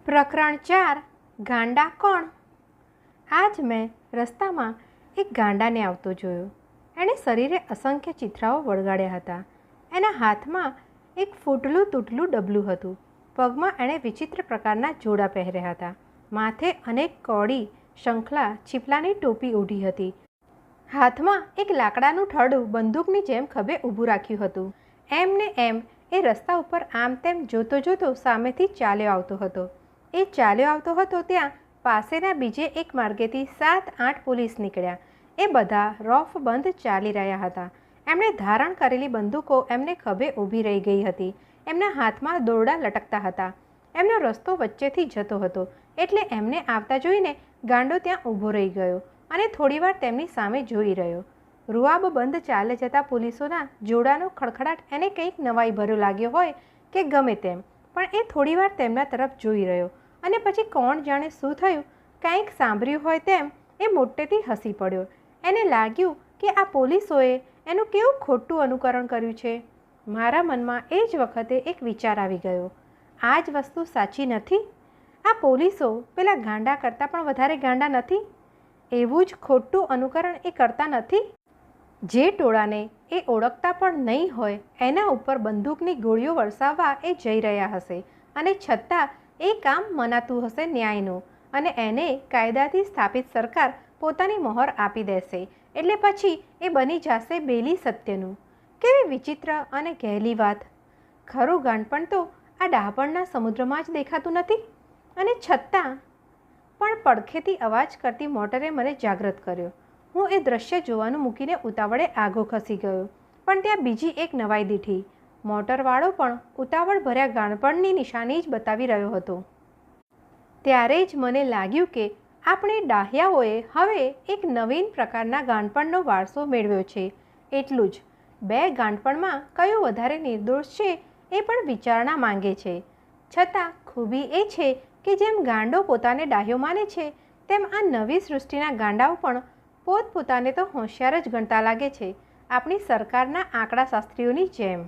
પ્રકરણ 4 ગાંડા કોણ? આજ મેં રસ્તામાં એક ગાંડાને આવતો જોયો. એણે શરીરે અસંખ્ય ચિત્રાઓ વળગાડ્યા હતા. એના હાથમાં એક ફૂટલું તૂટલું ડબલું હતું. પગમાં એણે વિચિત્ર પ્રકારના જોડા પહેર્યા હતા. માથે અનેક કોડી શંખલા છીપલાની ટોપી ઓઢી હતી. હાથમાં એક લાકડાનું ઠરડું બંદૂકની જેમ ખભે ઊભું રાખ્યું હતું. એમ ને એમ એ રસ્તા ઉપર આમ તેમ જોતો જોતો સામેથી ચાલ્યો આવતો હતો. એ ચાલ્યો આવતો હતો ત્યાં પાસેના બીજે એક માર્ગેથી 7-8 પોલીસ નીકળ્યા. એ બધા રોફ બંધ ચાલી રહ્યા હતા. એમણે ધારણ કરેલી બંદૂકો એમને ખભે ઊભી રહી ગઈ હતી. એમના હાથમાં દોરડા લટકતા હતા. એમનો રસ્તો વચ્ચેથી જતો હતો એટલે એમને આવતા જોઈને ગાંડો ત્યાં ઊભો રહી ગયો અને થોડીવાર તેમની સામે જોઈ રહ્યો. રૂઆબ બંધ ચાલે જતા પોલીસોના જોડાનો ખડખડાટ એને કંઈક નવાઈ ભર્યો લાગ્યો હોય કે ગમે તેમ, પણ એ થોડીવાર તેમના તરફ જોઈ રહ્યો અને પછી કોણ જાણે શું થયું, કંઈક સાંભળ્યું હોય તેમ એ મોટેથી હસી પડ્યો. એને લાગ્યું કે આ પોલીસોએ એનું કેવું ખોટું અનુકરણ કર્યું છે. મારા મનમાં એ જ વખતે એક વિચાર આવી ગયો, આ જ વસ્તુ સાચી નથી? આ પોલીસો પેલા ગાંડા કરતાં પણ વધારે ગાંડા નથી? એવું જ ખોટું અનુકરણ એ કરતા નથી? જે ટોળાને એ ઓળખતા પણ નહીં હોય એના ઉપર બંદૂકની ગોળીઓ વરસાવવા એ જઈ રહ્યા હશે અને છતાં એ કામ મનાતું હશે ન્યાયનું અને એને કાયદાથી સ્થાપિત સરકાર પોતાની મહોર આપી દેશે એટલે પછી એ બની જશે બેલી સત્યનું. કેવી વિચિત્ર અને ગહેલી વાત! ખરું ગાંડપણ તો આ ડહાપણના સમુદ્રમાં જ દેખાતું નથી અને છતાં પણ પડખેથી અવાજ કરતી મોટરે મને જાગૃત કર્યો. હું એ દ્રશ્ય જોવાનું મૂકીને ઉતાવળે આગો ખસી ગયો, પણ ત્યાં બીજી એક નવાઈ દીઠી. મોટરવાળો પણ ઉતાવળ ભર્યા ગાંડપણની નિશાની જ બતાવી રહ્યો હતો. ત્યારે જ મને લાગ્યું કે આપણે ડાહ્યાઓએ હવે એક નવીન પ્રકારના ગાંડપણનો વારસો મેળવ્યો છે. એટલું જ, બે ગાંડપણમાં કયો વધારે નિર્દોષ છે એ પણ વિચારણા માંગે છે. છતાં ખૂબી એ છે કે જેમ ગાંડો પોતાને ડાહ્યો માને છે તેમ આ નવી સૃષ્ટિના ગાંડાઓ પણ પોતપોતાને તો હોશિયાર જ ગણતા લાગે છે, આપણી સરકારના આંકડાશાસ્ત્રીઓની જેમ.